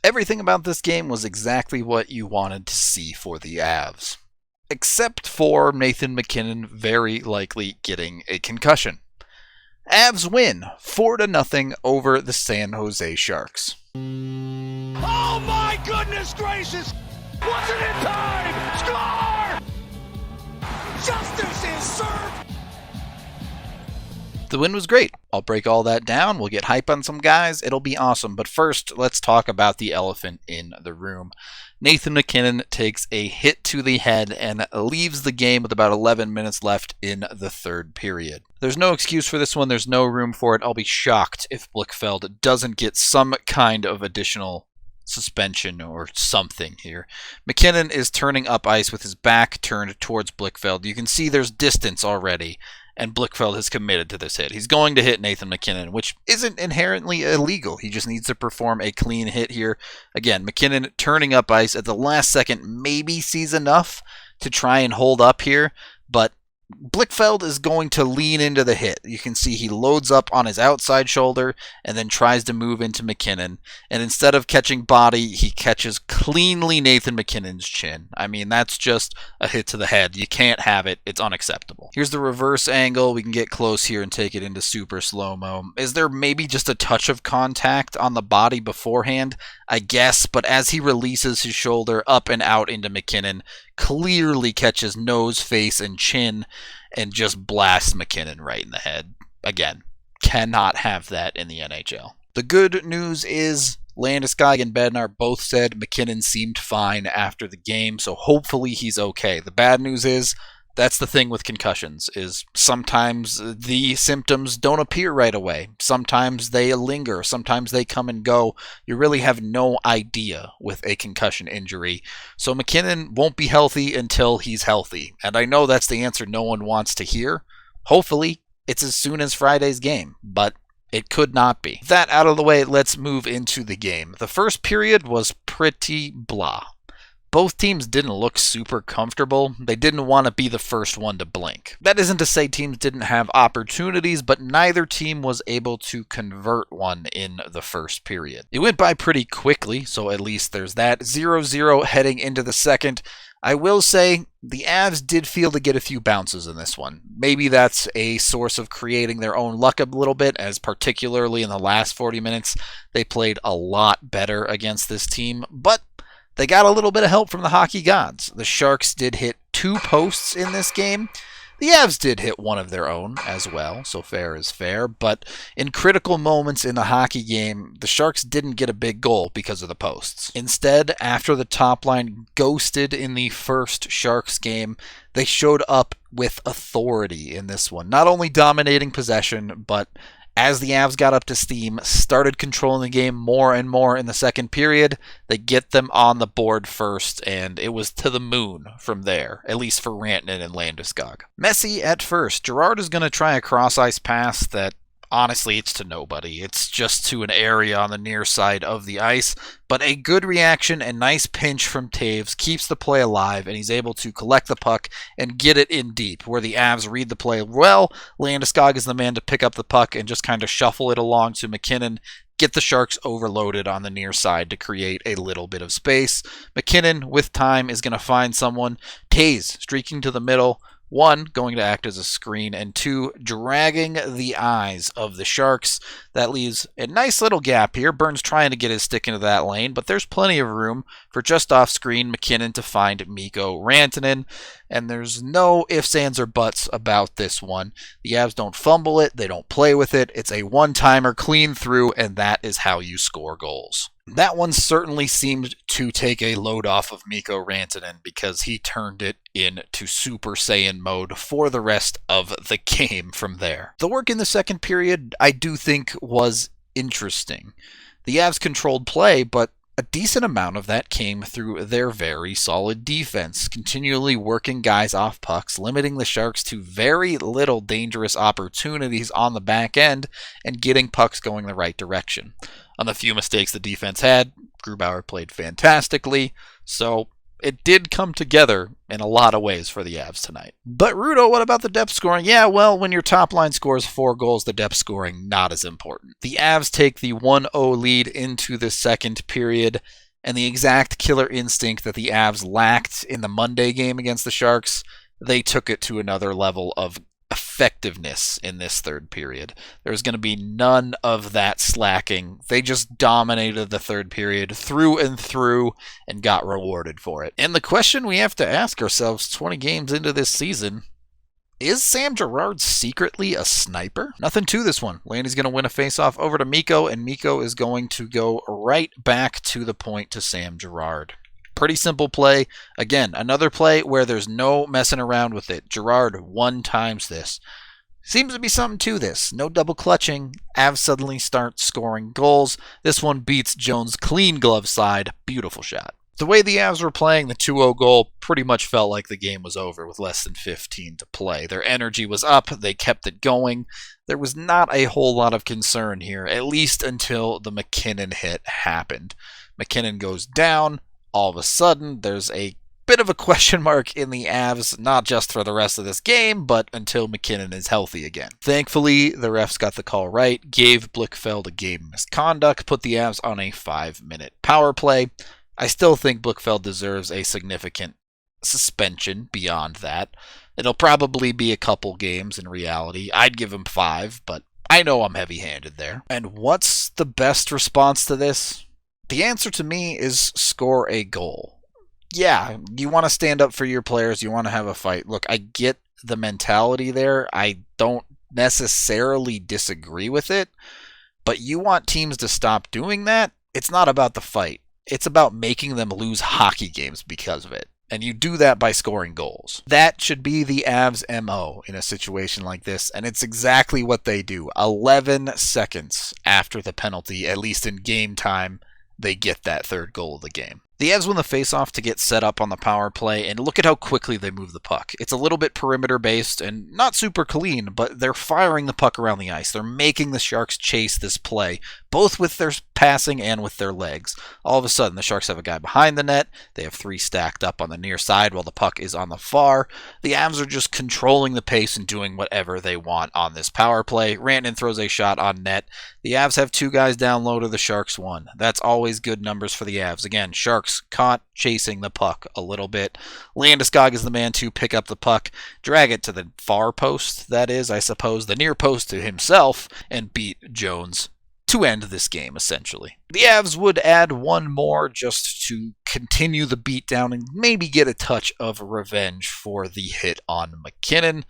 Everything about this game was exactly what you wanted to see for the Avs, except for Nathan MacKinnon very likely getting a concussion. Avs win 4-0 over the San Jose Sharks. Oh my goodness gracious! Wasn't it time? Score! Justice is served! The win was great. I'll break all that down. We'll get hype on some guys. It'll be awesome. But first, let's talk about the elephant in the room. Nathan MacKinnon takes a hit to the head and leaves the game with about 11 minutes left in the third period. There's no excuse for this one. There's no room for it. I'll be shocked if Blichfeld doesn't get some kind of additional suspension or something here. MacKinnon is turning up ice with his back turned towards Blichfeld. You can see there's distance already, and Blichfeld has committed to this hit. He's going to hit Nathan MacKinnon, which isn't inherently illegal. He just needs to perform a clean hit here. Again, MacKinnon turning up ice at the last second maybe sees enough to try and hold up here, but Blichfeld is going to lean into the hit. You can see he loads up on his outside shoulder and then tries to move into MacKinnon. And instead of catching body, he catches cleanly Nathan MacKinnon's chin. I mean, that's just a hit to the head. You can't have it. It's unacceptable. Here's the reverse angle. We can get close here and take it into super slow-mo. Is there maybe just a touch of contact on the body beforehand? I guess, but as he releases his shoulder up and out into MacKinnon, clearly catches nose, face, and chin, and just blasts MacKinnon right in the head. Again, cannot have that in the NHL. The good news is Landeskog and Bednar both said MacKinnon seemed fine after the game, so hopefully he's okay. The bad news is, that's the thing with concussions, is sometimes the symptoms don't appear right away. Sometimes they linger. Sometimes they come and go. You really have no idea with a concussion injury. So MacKinnon won't be healthy until he's healthy. And I know that's the answer no one wants to hear. Hopefully, it's as soon as Friday's game, but it could not be. That out of the way, let's move into the game. The first period was pretty blah. Both teams didn't look super comfortable. They didn't want to be the first one to blink. That isn't to say teams didn't have opportunities, but neither team was able to convert one in the first period. It went by pretty quickly, so at least there's that. 0-0 heading into the second. I will say the Avs did feel to get a few bounces in this one. Maybe that's a source of creating their own luck a little bit, as particularly in the last 40 minutes, they played a lot better against this team, but they got a little bit of help from the hockey gods. The Sharks did hit 2 posts in this game. The Avs did hit one of their own as well, so fair is fair. But in critical moments in the hockey game, the Sharks didn't get a big goal because of the posts. Instead, after the top line ghosted in the first Sharks game, they showed up with authority in this one. Not only dominating possession, but as the Avs got up to steam, started controlling the game more and more in the second period, they get them on the board first, and it was to the moon from there, at least for Rantanen and Landeskog. Messy at first. Girard is going to try a cross-ice pass that, honestly, it's to nobody. It's just to an area on the near side of the ice, but a good reaction and nice pinch from Taves keeps the play alive, and he's able to collect the puck and get it in deep, where the Avs read the play well. Landeskog is the man to pick up the puck and just kind of shuffle it along to MacKinnon, get the Sharks overloaded on the near side to create a little bit of space. MacKinnon, with time, is going to find someone. Taves streaking to the middle. 1, going to act as a screen, and 2, dragging the eyes of the Sharks. That leaves a nice little gap here. Burns trying to get his stick into that lane, but there's plenty of room for just off screen MacKinnon to find Mikko Rantanen, and there's no ifs, ands, or buts about this one. The Avs don't fumble it, they don't play with it. It's a one-timer, clean through, and that is how you score goals. That one certainly seemed to take a load off of Mikko Rantanen because he turned it into Super Saiyan mode for the rest of the game from there. The work in the second period, I do think, was interesting. The Avs controlled play, but a decent amount of that came through their very solid defense, continually working guys off pucks, limiting the Sharks to very little dangerous opportunities on the back end, and getting pucks going the right direction. On the few mistakes the defense had, Grubauer played fantastically, so it did come together in a lot of ways for the Avs tonight. But Rudo, what about the depth scoring? Yeah, well, when your top line scores 4 goals, the depth scoring not as important. The Avs take the 1-0 lead into the second period, and the exact killer instinct that the Avs lacked in the Monday game against the Sharks, they took it to another level of effectiveness in this third period. There's going to be none of that slacking. They just dominated the third period through and through and got rewarded for it. And the question we have to ask ourselves 20 games into this season, is Sam Girard secretly a sniper? Nothing to this one. Landy's going to win a faceoff over to Mikko, and Mikko is going to go right back to the point to Sam Girard. Pretty simple play. Again, another play where there's no messing around with it. Girard one-times this. Seems to be something to this. No double clutching. Avs suddenly start scoring goals. This one beats Jones' clean glove side. Beautiful shot. The way the Avs were playing, the 2-0 goal pretty much felt like the game was over with less than 15 to play. Their energy was up. They kept it going. There was not a whole lot of concern here, at least until the MacKinnon hit happened. MacKinnon goes down. All of a sudden, there's a bit of a question mark in the Avs, not just for the rest of this game, but until MacKinnon is healthy again. Thankfully, the refs got the call right, gave Blichfeld a game misconduct, put the Avs on a 5-minute power play. I still think Blichfeld deserves a significant suspension beyond that. It'll probably be a couple games in reality. I'd give him 5, but I know I'm heavy-handed there. And what's the best response to this? The answer to me is score a goal. Yeah, you want to stand up for your players. You want to have a fight. Look, I get the mentality there. I don't necessarily disagree with it. But you want teams to stop doing that. It's not about the fight. It's about making them lose hockey games because of it. And you do that by scoring goals. That should be the Avs' MO in a situation like this, and it's exactly what they do. 11 seconds after the penalty, at least in game time, they get that third goal of the game. The Avs win the faceoff to get set up on the power play, and look at how quickly they move the puck. It's a little bit perimeter-based and not super clean, but they're firing the puck around the ice. They're making the Sharks chase this play, both with their passing and with their legs. All of a sudden, the Sharks have a guy behind the net. They have 3 stacked up on the near side while the puck is on the far. The Avs are just controlling the pace and doing whatever they want on this power play. Rantanen throws a shot on net. The Avs have 2 guys down low to the Sharks 1. That's always good numbers for the Avs. Again, Sharks caught chasing the puck a little bit. Landeskog is the man to pick up the puck, drag it to the far post, that is, I suppose, the near post to himself, and beat Jones to end this game, essentially. The Avs would add one more just to continue the beatdown and maybe get a touch of revenge for the hit on MacKinnon,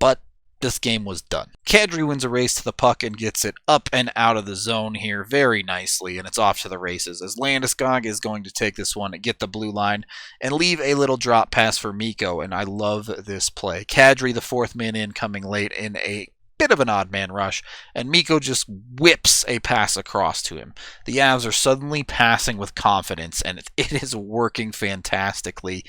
but this game was done. Kadri wins a race to the puck and gets it up and out of the zone here very nicely, and it's off to the races as Landeskog is going to take this one, get the blue line, and leave a little drop pass for Mikko, and I love this play. Kadri, the 4th man in, coming late in a bit of an odd man rush, and Mikko just whips a pass across to him. The Avs are suddenly passing with confidence, and it is working fantastically.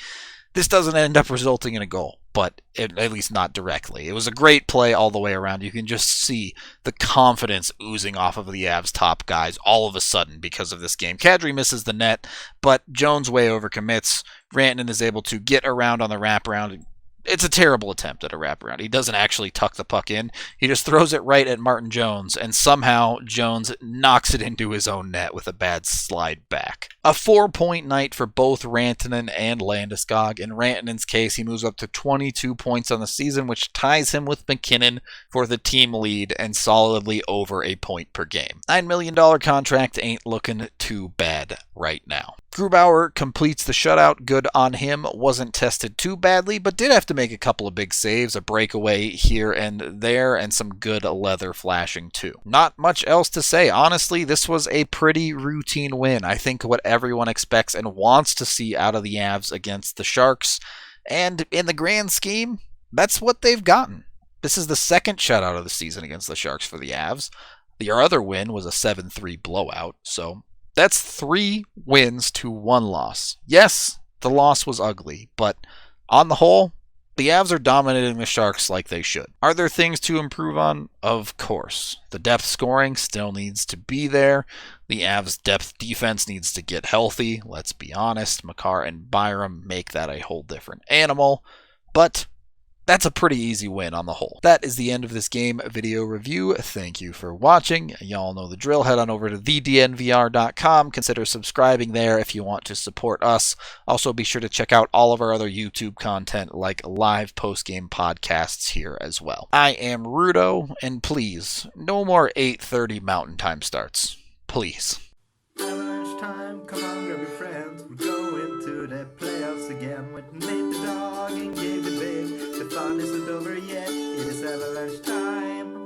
This doesn't end up resulting in a goal, but at least not directly. It was a great play all the way around. You can just see the confidence oozing off of the Avs' top guys all of a sudden because of this game. Kadri misses the net, but Jones way overcommits. Rantanen is able to get around on the wraparound. It's a terrible attempt at a wraparound. He doesn't actually tuck the puck in. He just throws it right at Martin Jones, and somehow Jones knocks it into his own net with a bad slide back. A 4-point night for both Rantanen and Landeskog. In Rantanen's case, he moves up to 22 points on the season, which ties him with MacKinnon for the team lead and solidly over a point per game. $9 million contract ain't looking too bad right now. Grubauer completes the shutout. Good on him. Wasn't tested too badly, but did have to make a couple of big saves, a breakaway here and there, and some good leather flashing too. Not much else to say. Honestly, this was a pretty routine win. I think what everyone expects and wants to see out of the Avs against the Sharks. And in the grand scheme, that's what they've gotten. This is the second shutout of the season against the Sharks for the Avs. Their other win was a 7-3 blowout, so that's 3 wins to 1 loss. Yes, the loss was ugly, but on the whole, The Avs are dominating the Sharks like they should. Are there things to improve on? Of course. The depth scoring still needs to be there. The Avs' depth defense needs to get healthy. Let's be honest, Makar and Byram make that a whole different animal. But that's a pretty easy win on the whole. That is the end of this game video review. Thank you for watching. Y'all know the drill. Head on over to thednvr.com. Consider subscribing there if you want to support us. Also, be sure to check out all of our other YouTube content like live post-game podcasts here as well. I am Rudo, and please, no more 8:30 Mountain Time starts. Please. Avalanche time, come on, grab your friends. We're going to the playoffs again with Nate the dog and Gabe the babe. The fun isn't over yet, it is Avalanche time.